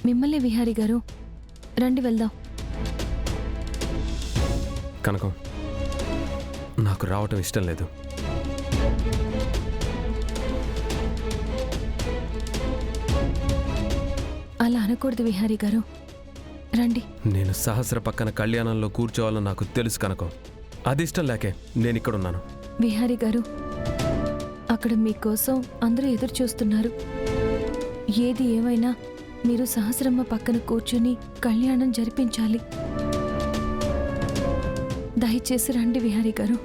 మిమ్మల్ని విహారీ గారు. రండి వెళ్దాం. కనకం, నాకు రావటం ఇష్టం లేదు. అలా అనకూడదు విహారీ గారు. రండి. నేను సహస్ర పక్కన కళ్యాణంలో కూర్చోవాలని నాకు తెలుసు కనకం. అది ఇష్టం లేకే నేను ఇక్కడున్నాను. విహారీ గారు, అక్కడ మీకోసం అందరూ ఎదురు చూస్తున్నారు. ఏది ఏమైనా మీరు సహస్రమ్మ పక్కన కూర్చుని కళ్యాణం జరిపించాలి. దయచేసి రండి విహారీ గారు.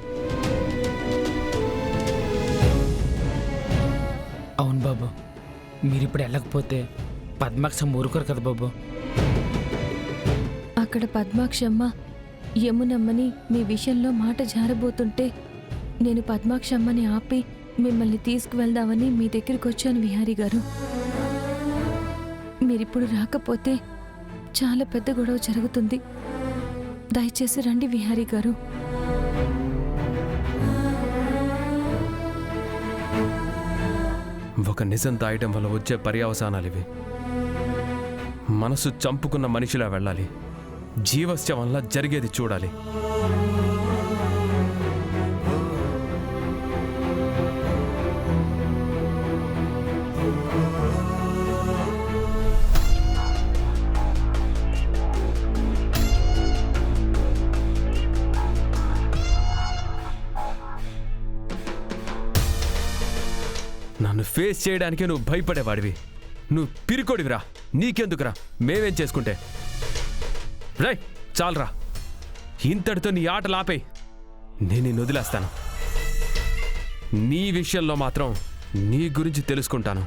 అవును బాబు, మీరిప్పుడు వెళ్ళకపోతే పద్మాక్షమ్మ ఊరుకోరు కదా బాబు. అక్కడ పద్మాక్షమ్మ యమునమ్మని మీ విషయంలో మాట జారబోతుంటే నేను పద్మాక్షమ్మని ఆపి మిమ్మల్ని తీసుకువెళ్దామని మీ దగ్గరికి వచ్చాను విహారీ గారు. మీరిప్పుడు రాకపోతే చాలా పెద్ద గొడవ జరుగుతుంది. దయచేసి రండి విహారీ గారు. ఒక నిజం దాయటం వల్ల వచ్చే పర్యవసానాలు ఇవి. మనసు చంపుకున్న మనిషిలా వెళ్ళాలి. జీవస్యం వల్ల జరిగేది చూడాలి. నన్ను ఫేస్ చేయడానికే నువ్వు భయపడేవాడివి. నువ్వు పిరికొడివిరా. నీకెందుకురా, మేమేం చేసుకుంటే. రై చాలరా, ఇంతటితో నీ ఆటలు ఆపేయి. నేను నిన్ను వదిలేస్తాను. నీ విషయంలో మాత్రం నీ గురించి తెలుసుకుంటాను.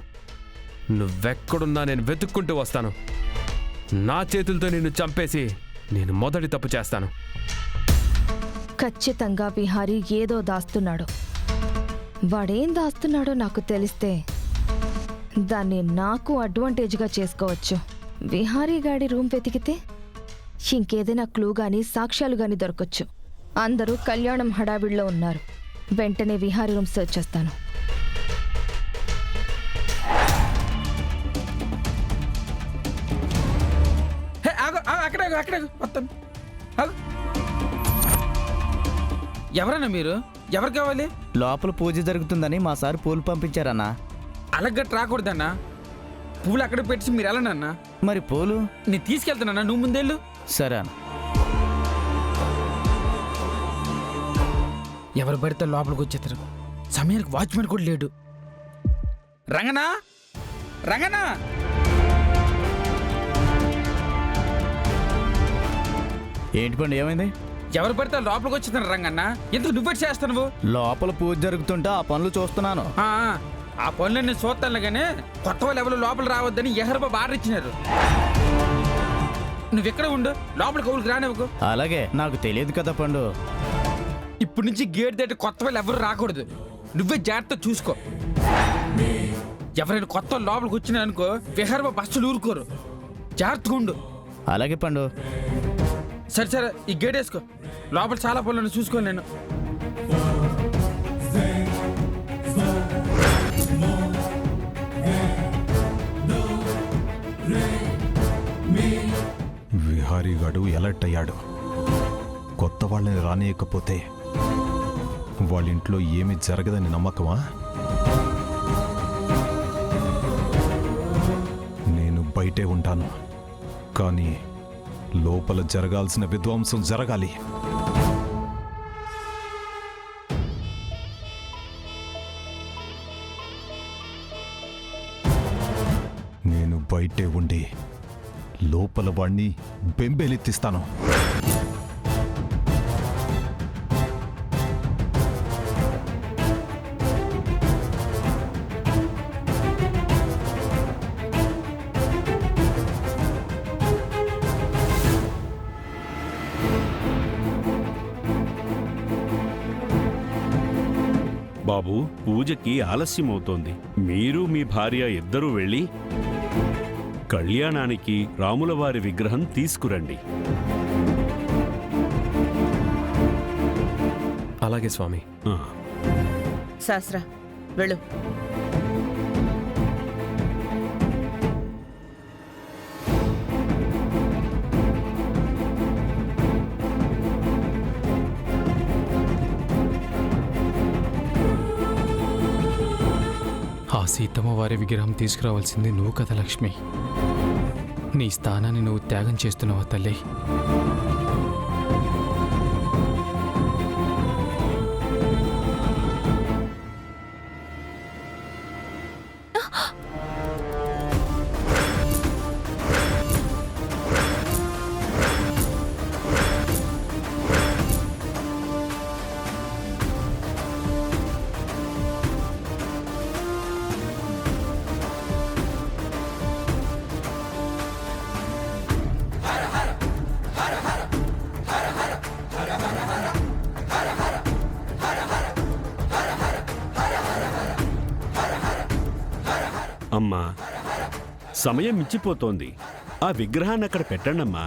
నువ్వెక్కడున్నా నేను వెతుక్కుంటూ వస్తాను. నా చేతులతో నిన్ను చంపేసి నేను మొదటి తప్పు చేస్తాను. ఖచ్చితంగా విహారీ ఏదో దాస్తున్నాడు. వాడేం దాస్తున్నాడో నాకు తెలిస్తే దాన్ని నాకు అడ్వాంటేజ్గా చేసుకోవచ్చు. విహారీ గాడి రూమ్ వెతికితే ఇంకేదైనా క్లూ గాని సాక్ష్యాలు గాని దొరకొచ్చు. అందరూ కళ్యాణం హడావిడిలో ఉన్నారు. వెంటనే విహారీ రూమ్ సెర్చ్ చేస్తాను. ఎవరన్నా మీరు? ఎవరు కావాలి? లోపల పూజ జరుగుతుందని మా సార్ పూలు పంపించారన్నా. అలాగట్టు రాకూడదన్నా. పూలు అక్కడ పెట్టి మీరు వెళ్ళనన్నా. మరి పూలు నేను తీసుకెళ్తానన్నా, నువ్వు ముందేళ్ళు. సరే అన్న. ఎవరు పడితే లోపలికి వచ్చేస్తారు. సమయానికి వాచ్మెన్ కూడా లేడు. రంగనా, రంగనా, ఏంటి పండు, ఏమైంది? ఎవరు పడితే లోపలికి వచ్చేస్తున్నారు రంగన్న. ఎందుకు నువ్వెట్ చేస్తావు? లోపల పూజ జరుగుతుంటే ఆ పనులు చూస్తున్నాను. ఆ పనులు నేను చూస్తాను, కానీ కొత్త వాళ్ళు ఎవరు లోపల రావద్దని ఎహర్బాబు ఆర్డర్ ఇచ్చినారు. నువ్వు ఎక్కడ ఉండు, లోపల కౌలుకి రానివ్వకు. అలాగే, నాకు తెలియదు కదా పండు. ఇప్పటి నుంచి గేట్ దాటి కొత్త వాళ్ళు ఎవరు రాకూడదు. నువ్వే జాగ్రత్త చూసుకో. ఎవరైనా కొత్త వాళ్ళు లోపలికి వచ్చినారనుకో, విహారబాబు బస్సులు ఊరుకోరు. జాగ్రత్తగా ఉండు. అలాగే పండు. సరే సరే, ఈ గేట్ వేసుకో. లోపల చాలా పనులను చూసుకోను నేను. విహారీ గాడు ఎలర్ట్ అయ్యాడు. కొత్త వాళ్ళని రానియకపోతే వాళ్ళ ఇంట్లో ఏమీ జరగదని నమ్మకమా? నేను బయటే ఉంటాను, కానీ లోపల జరగాల్సిన విధ్వంసం జరగాలి. నేను బయటే ఉండి లోపల వాణ్ణి బెంబేలెత్తిస్తాను. బాబు, పూజకి ఆలస్యమవుతోంది. మీరు మీ భార్య ఇద్దరూ వెళ్ళి కళ్యాణానికి రాములవారి విగ్రహం తీసుకురండి. అలాగే స్వామి. శాస్త్ర వెళ్ళు. సీతమ్మ వారి విగ్రహం తీసుకురావాల్సింది నువ్వు కదా లక్ష్మి. నీ స్థానాన్ని నువ్వు త్యాగం చేస్తున్నావా తల్లి? అమ్మా, సమయం మించిపోతోంది. ఆ విగ్రహాన్ని అక్కడ పెట్టండమ్మా.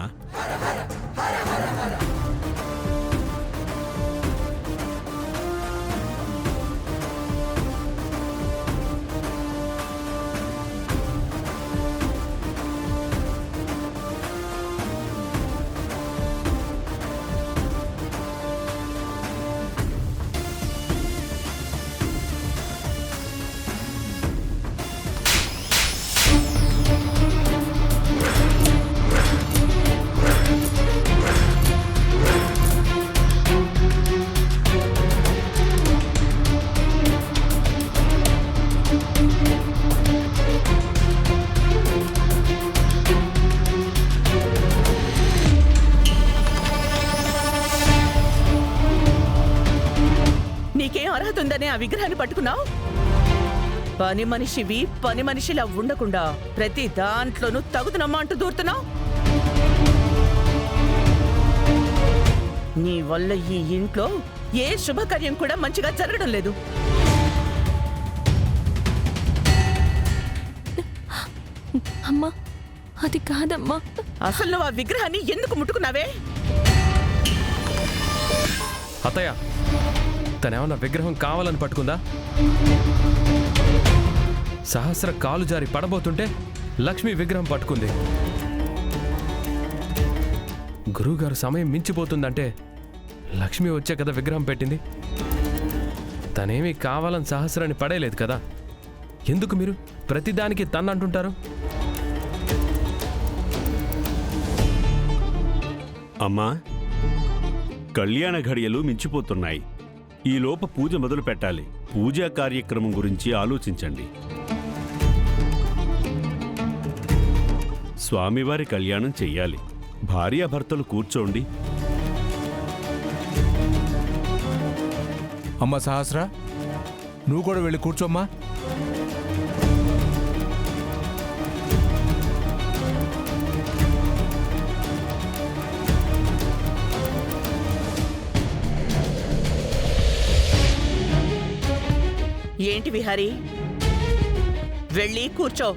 నీకేం అర్హత ఉందనే ఆ విగ్రహాన్ని పట్టుకున్నావు? పని మనిషివి పని మనిషిలా ఉండకుండా ప్రతి దాంట్లోనూ తగుదనమ్మా అంటూ దూరుతున్నావు. నీ వల్ల ఈ ఇంట్లో ఏ శుభకార్యం కూడా మంచిగా జరగడం లేదు. అమ్మా, అది కాదమ్మా. అసలు నువ్వు ఆ విగ్రహాన్ని ఎందుకు ముట్టుకున్నావే? అత్తయ్య, తనేమన్నా విగ్రహం కావాలని పట్టుకుందా? సహస్ర కాలు జారి పడబోతుంటే లక్ష్మి విగ్రహం పట్టుకుంది. గురువుగారు సమయం మించిపోతుందంటే లక్ష్మి వచ్చే కదా విగ్రహం పెట్టింది. తనేమీ కావాలని సహస్రాన్ని పడేయలేదు కదా. ఎందుకు మీరు ప్రతిదానికి తన్నంటుంటారు? అమ్మా, కళ్యాణ ఘడియలు మించిపోతున్నాయి. ఈలోపు పూజ మొదలు పెట్టాలి. పూజా కార్యక్రమం గురించి ఆలోచించండి. స్వామివారి కళ్యాణం చెయ్యాలి. భార్యాభర్తలు కూర్చోండి. అమ్మ సహస్ర, నువ్వు కూడా వెళ్ళి కూర్చోమ్మా. ఏంటి విహారీ, వెళ్ళి కూర్చో.